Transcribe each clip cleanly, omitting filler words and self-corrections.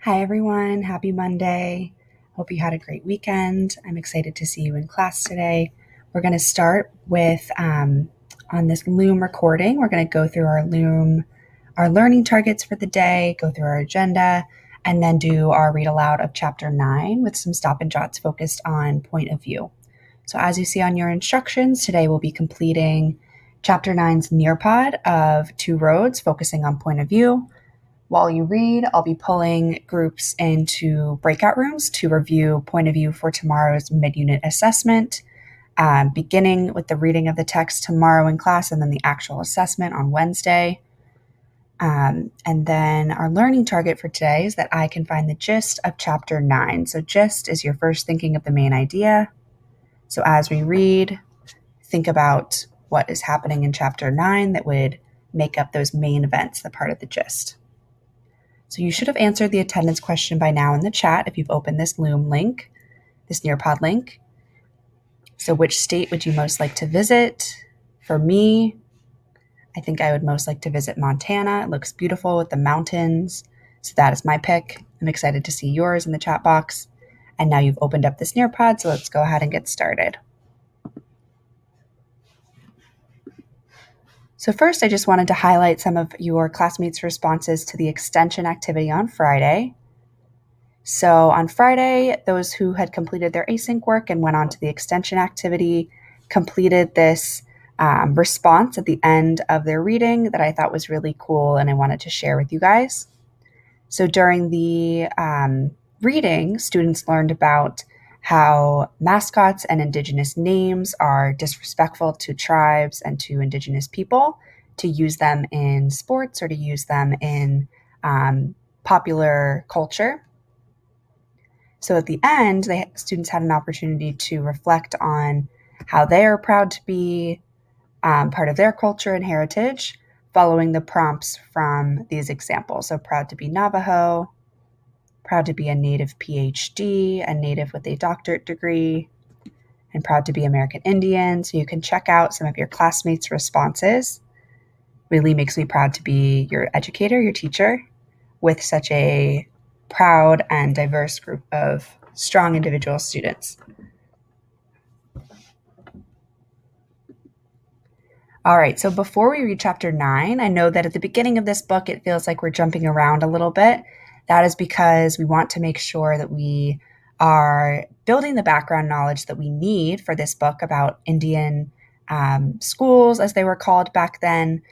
Hi, everyone. Happy Monday. Hope you had a great weekend. I'm excited to see you in class today. We're going to start with, on this Loom recording, we're going to go through our learning targets for the day, go through our agenda, and then do our read aloud of Chapter 9 with some stop and jots focused on point of view. So as you see on your instructions, today we'll be completing Chapter 9's Nearpod of 2 roads, focusing on point of view. While you read, I'll be pulling groups into breakout rooms to review point of view for tomorrow's mid-unit assessment, beginning with the reading of the text tomorrow in class and then the actual assessment on Wednesday. And then our learning target for today is that I can find the gist of Chapter 9. So gist is your first thinking of the main idea. So as we read, think about what is happening in Chapter 9 that would make up those main events, the part of the gist. So you should have answered the attendance question by now in the chat if you've opened this Loom link, this Nearpod link. So which state would you most like to visit? For me, I think I would most like to visit Montana. It looks beautiful with the mountains. So that is my pick. I'm excited to see yours in the chat box. And now you've opened up this Nearpod, so let's go ahead and get started. So first, I just wanted to highlight some of your classmates' responses to the extension activity on Friday. So on Friday, those who had completed their async work and went on to the extension activity completed this response at the end of their reading that I thought was really cool and I wanted to share with you guys. So during the reading, students learned about how mascots and Indigenous names are disrespectful to tribes and to Indigenous people, to use them in sports or to use them in popular culture. So at the end, students had an opportunity to reflect on how they are proud to be part of their culture and heritage, following the prompts from these examples. So proud to be Navajo, proud to be a Native PhD, a Native with a doctorate degree, and proud to be American Indian. So you can check out some of your classmates' responses. Really makes me proud to be your educator, your teacher, with such a proud and diverse group of strong individual students. All right, so before we read Chapter 9, I know that at the beginning of this book, it feels like we're jumping around a little bit. That is because we want to make sure that we are building the background knowledge that we need for this book about Indian schools, as they were called back then,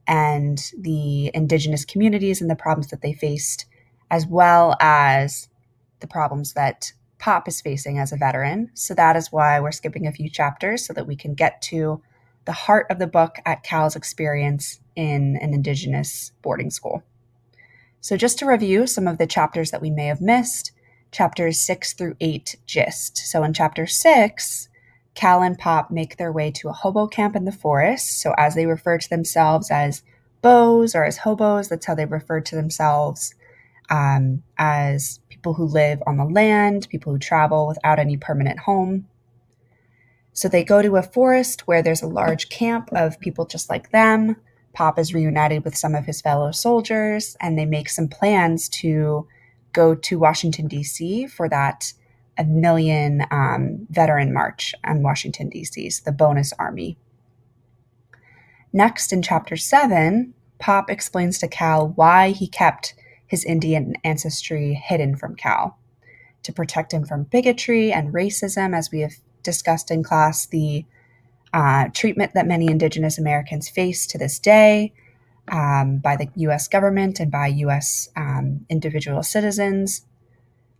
and the Indigenous communities and the problems that they faced, as well as the problems that Pop is facing as a veteran. So that is why we're skipping a few chapters so that we can get to the heart of the book at Cal's experience in an Indigenous boarding school. So just to review some of the chapters that we may have missed, chapters 6 through 8 gist. So in chapter 6, Cal and Pop make their way to a hobo camp in the forest. So as they refer to themselves as bows or as hobos, that's how they refer to themselves, as people who live on the land, people who travel without any permanent home. So they go to a forest where there's a large camp of people just like them. Pop is reunited with some of his fellow soldiers, and they make some plans to go to Washington, D.C. for that a million veteran march on Washington, D.C., so the bonus army. Next, in Chapter 7, Pop explains to Cal why he kept his Indian ancestry hidden from Cal, to protect him from bigotry and racism, as we have discussed in class, the treatment that many Indigenous Americans face to this day by the U.S. government and by U.S. Individual citizens.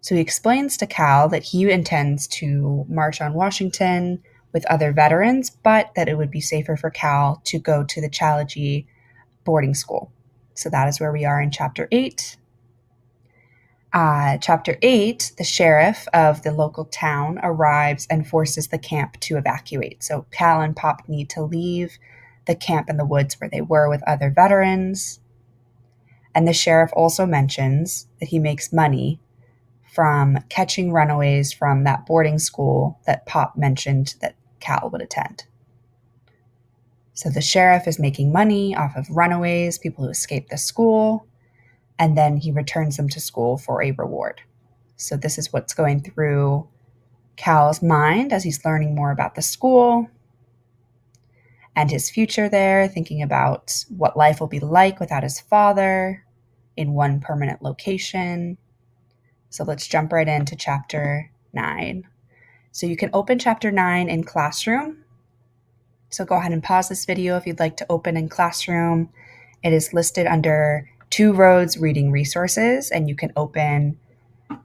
So he explains to Cal that he intends to march on Washington with other veterans, but that it would be safer for Cal to go to the Challagie boarding school. So that is where we are in Chapter 8. Chapter 8, the sheriff of the local town arrives and forces the camp to evacuate. So Cal and Pop need to leave the camp in the woods where they were with other veterans. And the sheriff also mentions that he makes money from catching runaways from that boarding school that Pop mentioned that Cal would attend. So the sheriff is making money off of runaways, people who escaped the school. and then he returns them to school for a reward. So this is what's going through Cal's mind as he's learning more about the school and his future there, thinking about what life will be like without his father in one permanent location. So let's jump right into chapter 9. So you can open chapter 9 in Classroom. So go ahead and pause this video if you'd like to open in Classroom. It is listed under Two Roads Reading Resources, and you can open,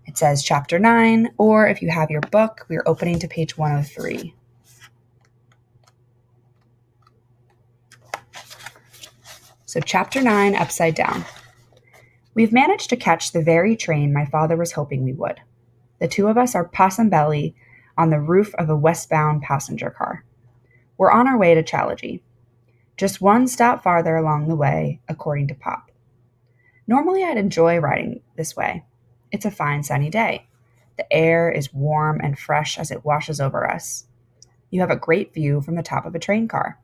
it says chapter 9, or if you have your book, we're opening to page 103. So chapter 9, Upside Down. We've managed to catch the very train my father was hoping we would. The two of us are possum belly on the roof of a westbound passenger car. We're on our way to Chalagy. Just one stop farther along the way, according to Pop. Normally I'd enjoy riding this way. It's a fine sunny day. The air is warm and fresh as it washes over us. You have a great view from the top of a train car.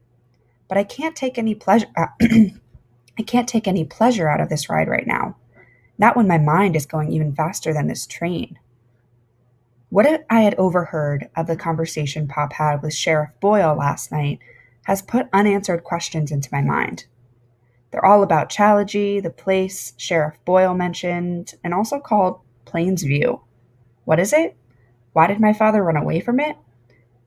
But I can't take any pleasure I can't take any pleasure out of this ride right now. Not when my mind is going even faster than this train. What I had overheard of the conversation Pop had with Sheriff Boyle last night has put unanswered questions into my mind. They're all about Chalagy, the place Sheriff Boyle mentioned, and also called Plains View. What is it? Why did my father run away from it?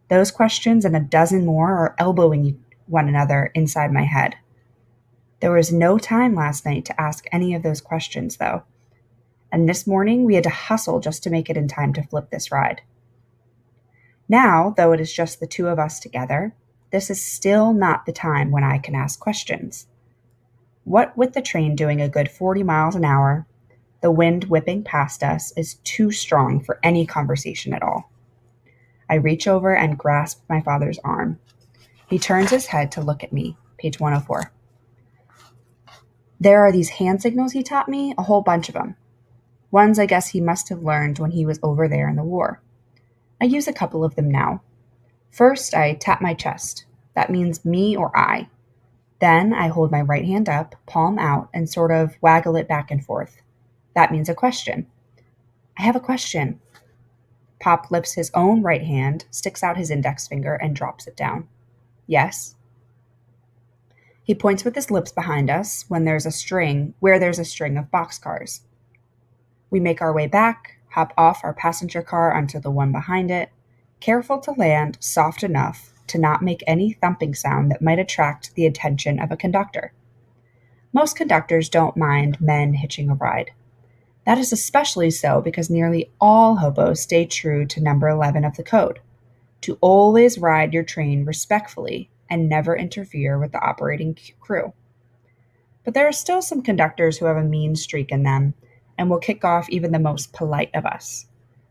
Those questions and a dozen more are elbowing one another inside my head. There was no time last night to ask any of those questions, though. And this morning we had to hustle just to make it in time to flip this ride. Now, though it is just the two of us together, this is still not the time when I can ask questions. What with the train doing a good 40 miles an hour, the wind whipping past us is too strong for any conversation at all. I reach over and grasp my father's arm. He turns his head to look at me, page 104. There are these hand signals he taught me, a whole bunch of them. Ones I guess he must have learned when he was over there in the war. I use a couple of them now. First, I tap my chest. That means me or I. Then I hold my right hand up, palm out, and sort of waggle it back and forth. That means a question. I have a question. Pop lifts his own right hand, sticks out his index finger, and drops it down. Yes. He points with his lips behind us where there's a string of boxcars. We make our way back, hop off our passenger car onto the one behind it, careful to land soft enough to not make any thumping sound that might attract the attention of a conductor. Most conductors don't mind men hitching a ride. That is especially so because nearly all hobos stay true to number 11 of the code, to always ride your train respectfully and never interfere with the operating crew. But there are still some conductors who have a mean streak in them and will kick off even the most polite of us.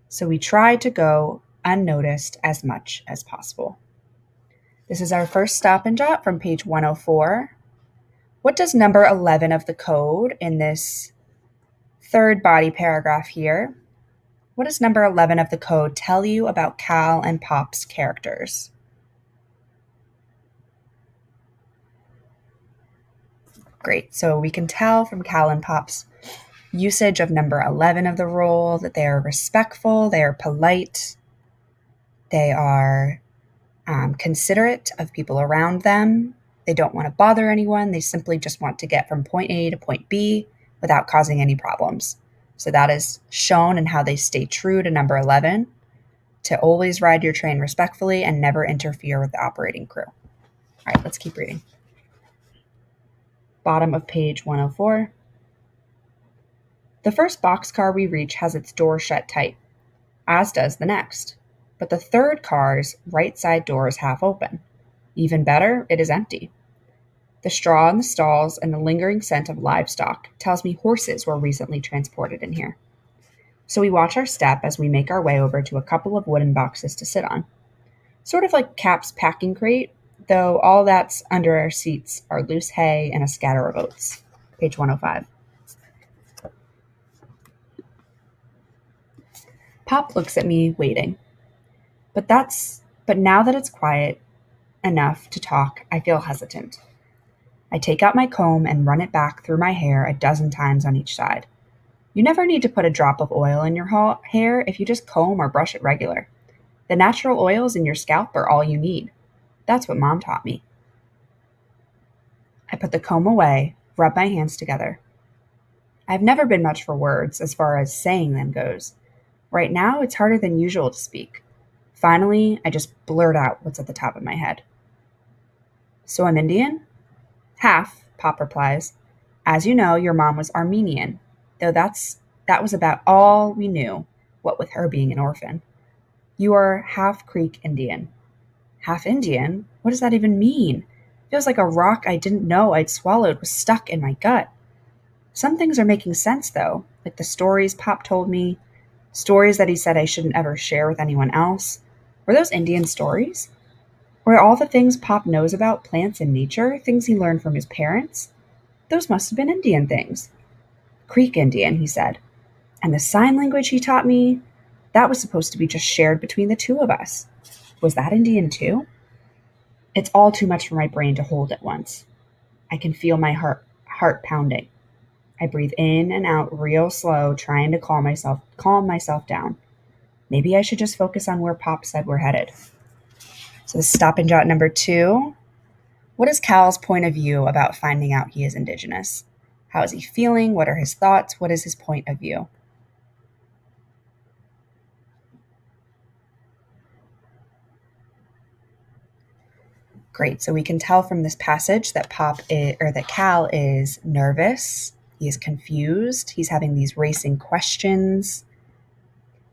So we try to go unnoticed as much as possible. This is our first stop and jot from page 104. What does number 11 of the code in this third body paragraph here, what does number 11 of the code tell you about Cal and Pop's characters? Great. So we can tell from Cal and Pop's usage of number 11 of the rule that they are respectful, they are polite, they are considerate of people around them. They don't want to bother anyone. They simply just want to get from point A to point B without causing any problems. So that is shown in how they stay true to number 11, to always ride your train respectfully and never interfere with the operating crew. All right, let's keep reading. Bottom of page 104. The first boxcar we reach has its door shut tight, as does the next. But the third car's right side door is half open. Even better, it is empty. The straw in the stalls and the lingering scent of livestock tells me horses were recently transported in here. So we watch our step as we make our way over to a couple of wooden boxes to sit on. Sort of like Cap's packing crate, though all that's under our seats are loose hay and a scatter of oats. Page 105. Pop looks at me, waiting. But now that it's quiet enough to talk, I feel hesitant. I take out my comb and run it back through my hair a dozen times on each side. You never need to put a drop of oil in your hair if you just comb or brush it regular. The natural oils in your scalp are all you need. That's what Mom taught me. I put the comb away, rub my hands together. I've never been much for words as far as saying them goes. Right now, it's harder than usual to speak. Finally, I just blurt out what's at the top of my head. So I'm Indian? Half, Pop replies. As you know, your mom was Armenian, though that was about all we knew, what with her being an orphan. You are half Creek Indian. Half Indian? What does that even mean? Feels like a rock I didn't know I'd swallowed was stuck in my gut. Some things are making sense, though, like the stories Pop told me, stories that he said I shouldn't ever share with anyone else. Were those Indian stories? Were all the things Pop knows about plants and nature things he learned from his parents? Those must have been Indian things. Creek Indian, he said. And the sign language he taught me, that was supposed to be just shared between the two of us. Was that Indian too? It's all too much for my brain to hold at once. I can feel my heart pounding. I breathe in and out real slow, trying to calm myself down. Maybe I should just focus on where Pop said we're headed. So this is stop and jot number 2. What is Cal's point of view about finding out he is Indigenous? How is he feeling? What are his thoughts? What is his point of view? Great. So we can tell from this passage that that Cal is nervous. He is confused. He's having these racing questions.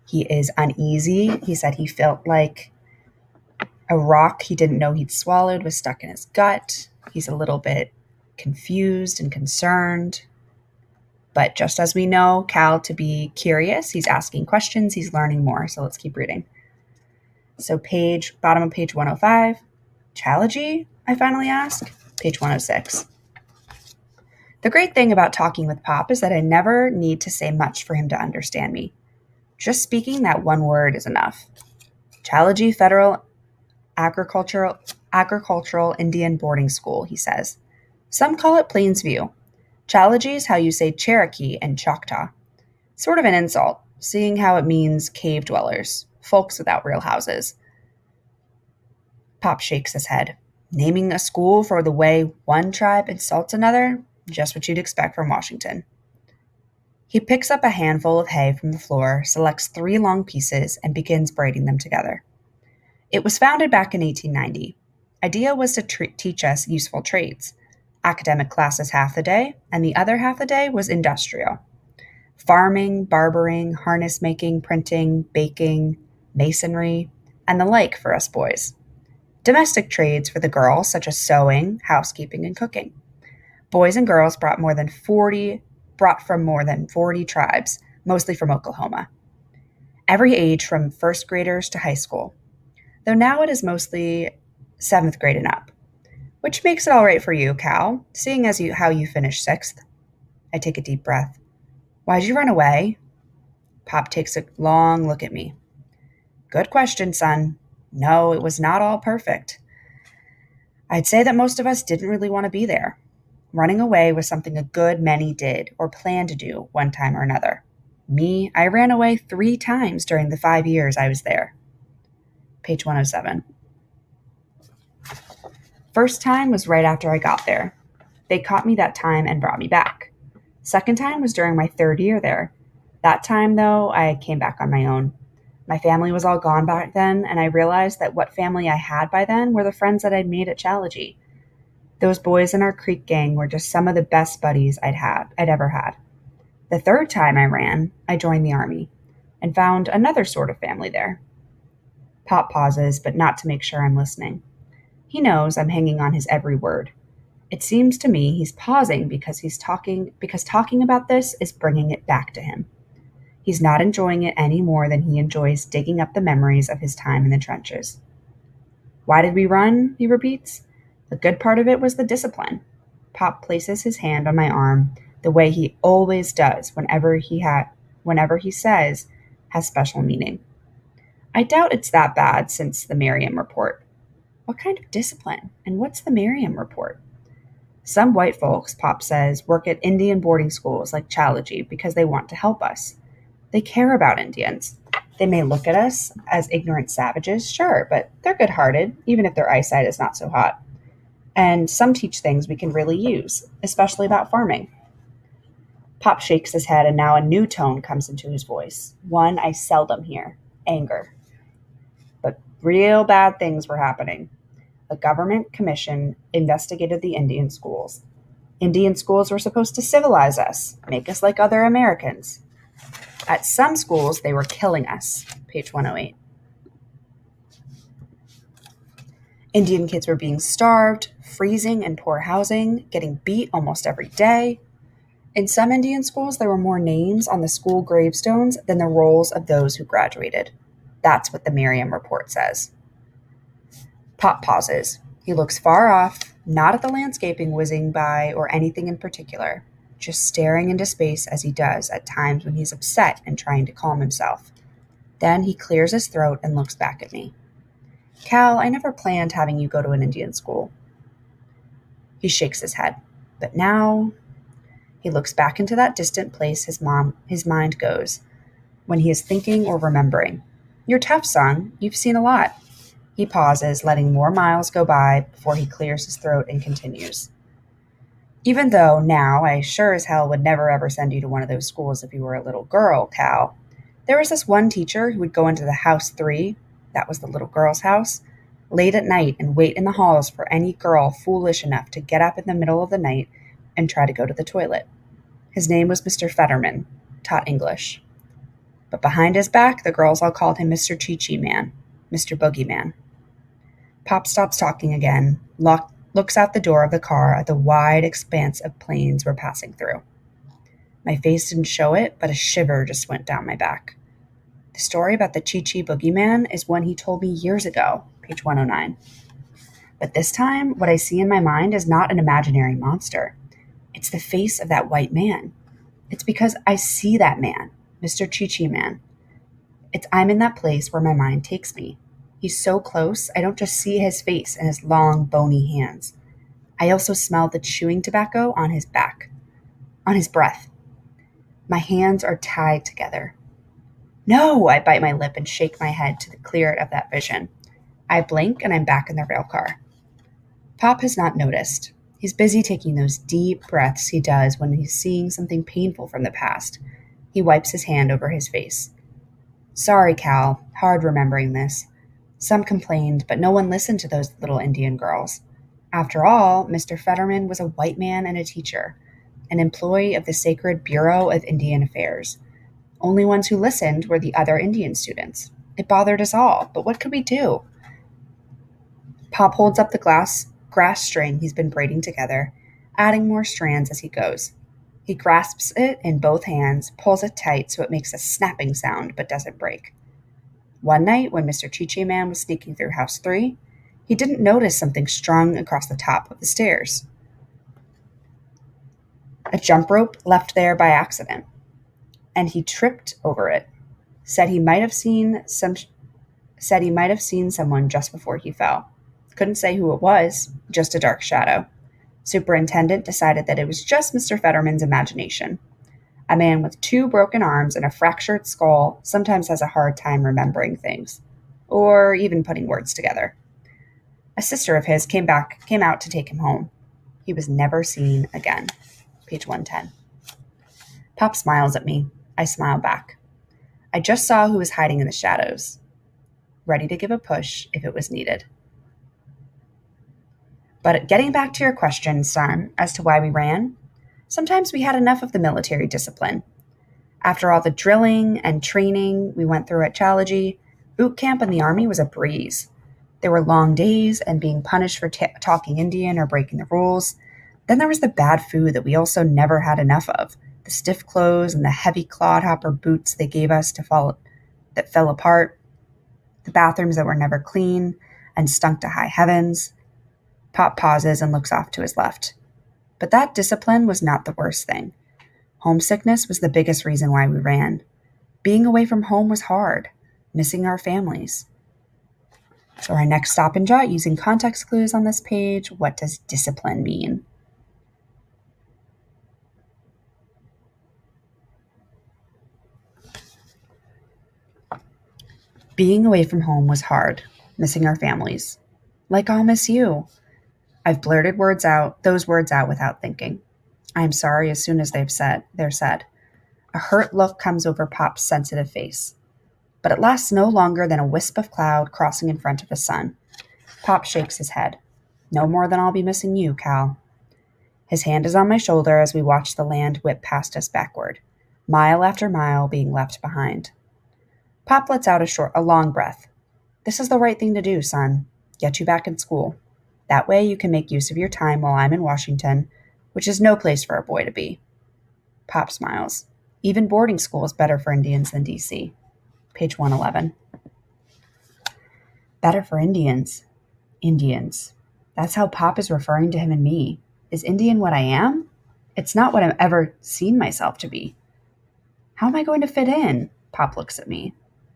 He is uneasy. He said he felt like a rock he didn't know he'd swallowed was stuck in his gut. He's a little bit confused and concerned. But just as we know Cal to be curious, he's asking questions, he's learning more. So let's keep reading. So bottom of page 105. Chalogy? I finally ask. Page 106. The great thing about talking with Pop is that I never need to say much for him to understand me. Just speaking that one word is enough. Chalogy Federal Agricultural Indian Boarding School, he says. Some call it Plainsview. Chalogy is how you say Cherokee and Choctaw. Sort of an insult, seeing how it means cave dwellers, folks without real houses. Pop shakes his head. Naming a school for the way one tribe insults another? Just what you'd expect from Washington. He picks up a handful of hay from the floor, selects 3 long pieces, and begins braiding them together. It was founded back in 1890. Idea was to teach us useful trades. Academic classes half the day, and the other half the day was industrial. Farming, barbering, harness making, printing, baking, masonry, and the like for us boys. Domestic trades for the girls, such as sewing, housekeeping, and cooking. Boys and girls brought from more than 40 tribes, mostly from Oklahoma. Every age from first graders to high school, though now it is mostly 7th grade and up, which makes it all right for you, Cal, seeing as how you finished 6th. I take a deep breath. Why'd you run away? Pop takes a long look at me. Good question, son. No, it was not all perfect. I'd say that most of us didn't really want to be there. Running away was something a good many did or planned to do one time or another. Me, I ran away 3 times during the 5 years I was there. Page 107. First time was right after I got there. They caught me that time and brought me back. Second time was during my 3rd year there. That time, though, I came back on my own. My family was all gone back then, and I realized that what family I had by then were the friends that I'd made at Chalogy. Those boys in our Creek gang were just some of the best buddies I'd ever had. The 3rd time I ran, I joined the Army and found another sort of family there. Pop pauses, but not to make sure I'm listening. He knows I'm hanging on his every word. It seems to me he's pausing because talking about this is bringing it back to him. He's not enjoying it any more than he enjoys digging up the memories of his time in the trenches. Why did we run? He repeats. The good part of it was the discipline. Pop places his hand on my arm the way he always does whenever he says has special meaning. I doubt it's that bad since the Merriam report. What kind of discipline? And what's the Merriam report? Some white folks, Pop says, work at Indian boarding schools like Chalaji because they want to help us. They care about Indians. They may look at us as ignorant savages, sure, but they're good hearted, even if their eyesight is not so hot. And some teach things we can really use, especially about farming. Pop shakes his head, and now a new tone comes into his voice, one I seldom hear: anger. But real bad things were happening. A government commission investigated the Indian schools. Indian schools were supposed to civilize us, make us like other Americans. At some schools, they were killing us. Page 108. Indian kids were being starved, freezing in poor housing, getting beat almost every day. In some Indian schools, there were more names on the school gravestones than the rolls of those who graduated. That's what the Merriam report says. Pop pauses. He looks far off, not at the landscaping whizzing by or anything in particular, just staring into space as he does at times when he's upset and trying to calm himself. Then he clears his throat and looks back at me. Cal, I never planned having you go to an Indian school. He shakes his head. But now he looks back into that distant place his mind goes when he is thinking or remembering. You're tough, son. You've seen a lot. He pauses, letting more miles go by before he clears his throat and continues. Even though now I sure as hell would never ever send you to one of those schools if you were a little girl, Cal, there was this one teacher who would go into the house 3, that was the little girl's house, late at night and wait in the halls for any girl foolish enough to get up in the middle of the night and try to go to the toilet. His name was Mr. Fetterman, taught English. But behind his back, the girls all called him Mr. Chi-Chi Man, Mr. Boogeyman. Pop stops talking again, looks out the door of the car at the wide expanse of plains we're passing through. My face didn't show it, but a shiver just went down my back. The story about the Chi-Chi Boogeyman is one he told me years ago, page 109. But this time, what I see in my mind is not an imaginary monster. It's the face of that white man. It's because I see that man, Mr. Chi-Chi Man. I'm in that place where my mind takes me. He's so close, I don't just see his face and his long, bony hands. I also smell the chewing tobacco on his back, on his breath. My hands are tied together. No, I bite my lip and shake my head to clear it of that vision. I blink and I'm back in the rail car. Pop has not noticed. He's busy taking those deep breaths he does when he's seeing something painful from the past. He wipes his hand over his face. Sorry, Cal. Hard remembering this. Some complained, but no one listened to those little Indian girls. After all, Mr. Fetterman was a white man and a teacher, an employee of the Sacred Bureau of Indian Affairs. Only ones who listened were the other Indian students. It bothered us all, but what could we do? Pop holds up the grass string he's been braiding together, adding more strands as he goes. He grasps it in both hands, pulls it tight so it makes a snapping sound but doesn't break. One night, when Mr. Chi-Chi Man was sneaking through house 3, he didn't notice something strung across the top of the stairs. A jump rope left there by accident, and he tripped over it. Said he might have seen someone just before he fell. Couldn't say who it was, just a dark shadow. Superintendent decided that it was just Mr. Fetterman's imagination. A man with 2 broken arms and a fractured skull sometimes has a hard time remembering things, or even putting words together. A sister of his came out to take him home. He was never seen again. Page 110. Pop smiles at me. I smile back. I just saw who was hiding in the shadows, ready to give a push if it was needed. But getting back to your question, son, as to why we ran, sometimes we had enough of the military discipline. After all the drilling and training we went through at Chalaji, boot camp in the Army was a breeze. There were long days and being punished for talking Indian or breaking the rules. Then there was the bad food that we also never had enough of, the stiff clothes and the heavy clodhopper boots they gave us that fell apart, the bathrooms that were never clean and stunk to high heavens. Pop pauses and looks off to his left. But that discipline was not the worst thing. Homesickness was the biggest reason why we ran. Being away from home was hard, missing our families. So our next stop and jot using context clues on this page, what does discipline mean? Being away from home was hard, missing our families. Like I'll miss you. I've blurted those words out without thinking. I am sorry as soon as they're said. A hurt look comes over Pop's sensitive face, but it lasts no longer than a wisp of cloud crossing in front of the sun. Pop shakes his head. No more than I'll be missing you, Cal. His hand is on my shoulder as we watch the land whip past us backward, mile after mile being left behind. Pop lets out a long breath. This is the right thing to do, son. Get you back in school. That way you can make use of your time while I'm in Washington, which is no place for a boy to be. Pop smiles. Even boarding school is better for Indians than D.C. Page 111. Better for Indians. Indians. That's how Pop is referring to him and me. Is Indian what I am? It's not what I've ever seen myself to be. How am I going to fit in? Pop looks at me.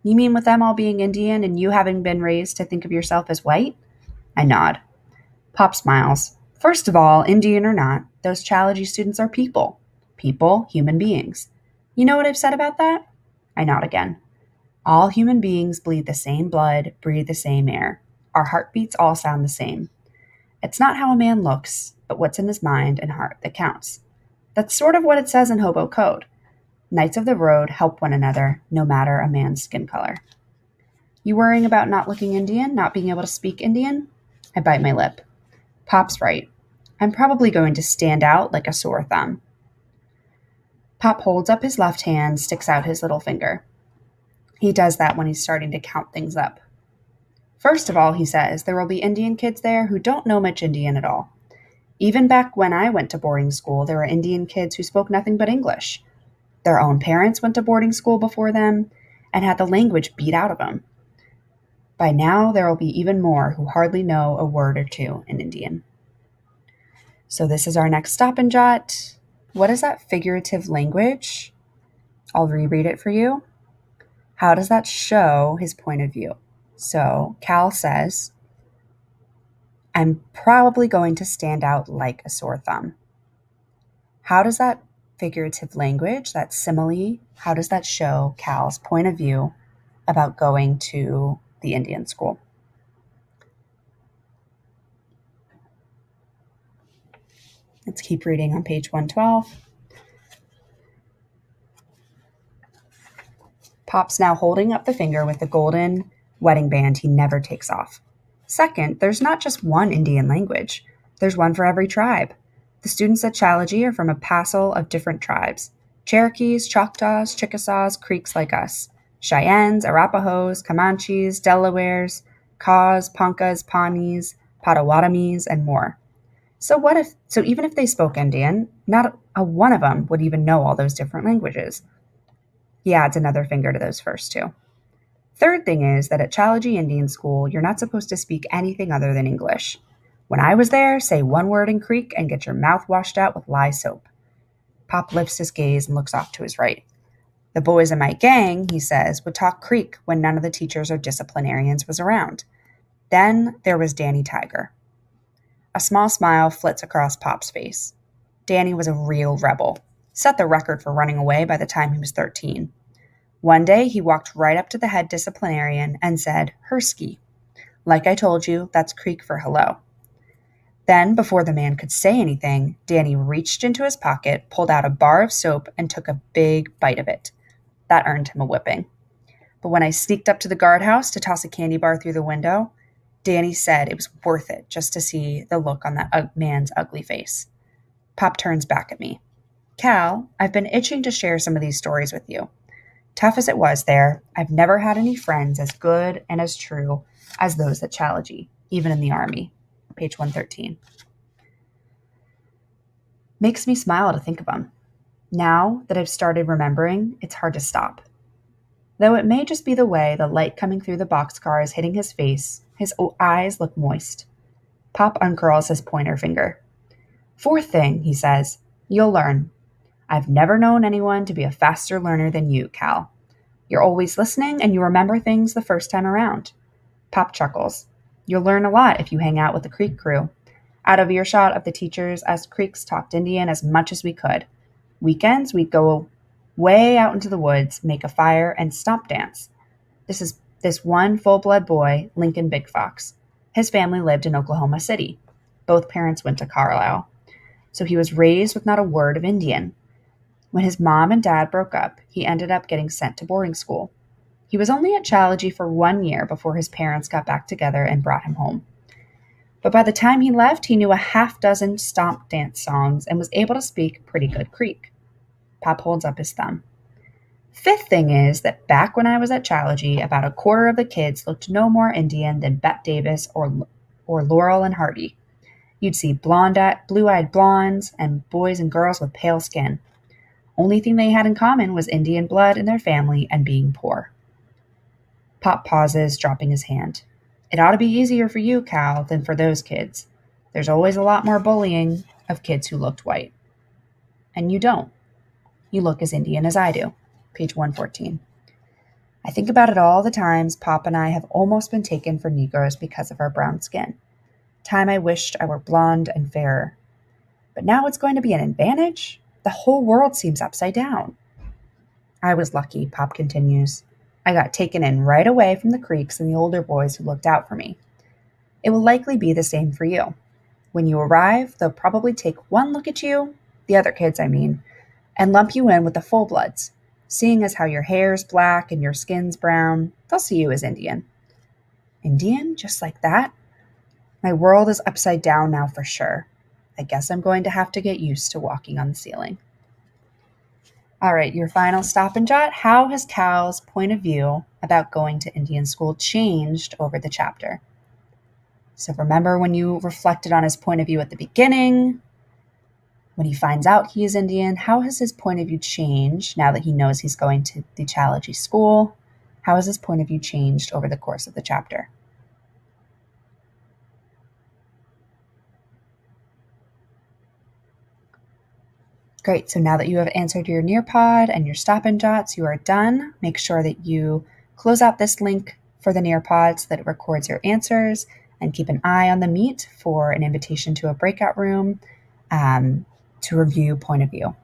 You mean with them all being Indian and you having been raised to think of yourself as white? I nod. Pop smiles. First of all, Indian or not, those Chalagy students are people. People, human beings. You know what I've said about that? I nod again. All human beings bleed the same blood, breathe the same air. Our heartbeats all sound the same. It's not how a man looks, but what's in his mind and heart that counts. That's sort of what it says in Hobo Code. Knights of the road help one another, no matter a man's skin color. You worrying about not looking Indian, not being able to speak Indian? I bite my lip. Pop's right. I'm probably going to stand out like a sore thumb. Pop holds up his left hand, sticks out his little finger. He does that when he's starting to count things up. First of all, he says, there will be Indian kids there who don't know much Indian at all. Even back when I went to boarding school, there were Indian kids who spoke nothing but English. Their own parents went to boarding school before them and had the language beat out of them. By now, there will be even more who hardly know a word or two in Indian. So this is our next stop and jot. What is that figurative language? I'll reread it for you. How does that show his point of view? So Cal says, I'm probably going to stand out like a sore thumb. How does that figurative language, that simile, how does that show Cal's point of view about going to the Indian school? Let's keep reading on page 112. Pop's now holding up the finger with the golden wedding band he never takes off. Second, there's not just one Indian language. There's one for every tribe. The students at Chalagy are from a passel of different tribes. Cherokees, Choctaws, Chickasaws, Creeks like us. Cheyennes, Arapahoes, Comanches, Delawares, Kaws, Poncas, Pawnees, Potawatomis, and more. So even if they spoke Indian, not a one of them would even know all those different languages. He adds another finger to those first two. Third thing is that at Chalagy Indian School, you're not supposed to speak anything other than English. When I was there, say one word in Creek and get your mouth washed out with lye soap. Pop lifts his gaze and looks off to his right. The boys in my gang, he says, would talk Creek when none of the teachers or disciplinarians was around. Then there was Danny Tiger. A small smile flits across Pop's face. Danny was a real rebel. Set the record for running away by the time he was 13. One day, he walked right up to the head disciplinarian and said, Hersky. Like I told you, that's Creek for hello. Then, before the man could say anything, Danny reached into his pocket, pulled out a bar of soap, and took a big bite of it. That earned him a whipping. But when I sneaked up to the guardhouse to toss a candy bar through the window, Danny said it was worth it just to see the look on that man's ugly face. Pop turns back at me. Cal, I've been itching to share some of these stories with you. Tough as it was there, I've never had any friends as good and as true as those at Chalagy, even in the Army. Page 113. Makes me smile to think of them. Now that I've started remembering, it's hard to stop. Though it may just be the way the light coming through the boxcar is hitting his face, his eyes look moist. Pop uncurls his pointer finger. Fourth thing, he says, you'll learn. I've never known anyone to be a faster learner than you, Cal. You're always listening and you remember things the first time around. Pop chuckles. You'll learn a lot if you hang out with the Creek crew. Out of earshot of the teachers, us Creeks talked Indian as much as we could. Weekends, we'd go way out into the woods, make a fire, and stomp dance. This This one full-blood boy, Lincoln Big Fox. His family lived in Oklahoma City. Both parents went to Carlisle. So he was raised with not a word of Indian. When his mom and dad broke up, he ended up getting sent to boarding school. He was only at Challagy for 1 year before his parents got back together and brought him home. But by the time he left, he knew a half-dozen stomp dance songs and was able to speak pretty good Creek. Pop holds up his thumb. Fifth thing is that back when I was at Challagy, about a quarter of the kids looked no more Indian than Bette Davis or Laurel and Hardy. You'd see blue-eyed blondes and boys and girls with pale skin. Only thing they had in common was Indian blood in their family and being poor. Pop pauses, dropping his hand. It ought to be easier for you, Cal, than for those kids. There's always a lot more bullying of kids who looked white. And you don't. You look as Indian as I do. Page 114. I think about it all the times Pop and I have almost been taken for Negroes because of our brown skin. Time I wished I were blonde and fairer. But now it's going to be an advantage? The whole world seems upside down. I was lucky, Pop continues. I got taken in right away from the Creeks and the older boys who looked out for me. It will likely be the same for you. When you arrive, they'll probably take one look at you, the other kids I mean, and lump you in with the full-bloods. Seeing as how your hair's black and your skin's brown, they'll see you as Indian. Indian? Just like that? My world is upside down now for sure. I guess I'm going to have to get used to walking on the ceiling. All right, your final stop and jot. How has Cal's point of view about going to Indian school changed over the chapter? So remember when you reflected on his point of view at the beginning? When he finds out he is Indian, how has his point of view changed now that he knows he's going to the Challagy school? How has his point of view changed over the course of the chapter? Great, so now that you have answered your Nearpod and your stop and jots, you are done. Make sure that you close out this link for the Nearpod so that it records your answers, and keep an eye on the Meet for an invitation to a breakout room to review point of view.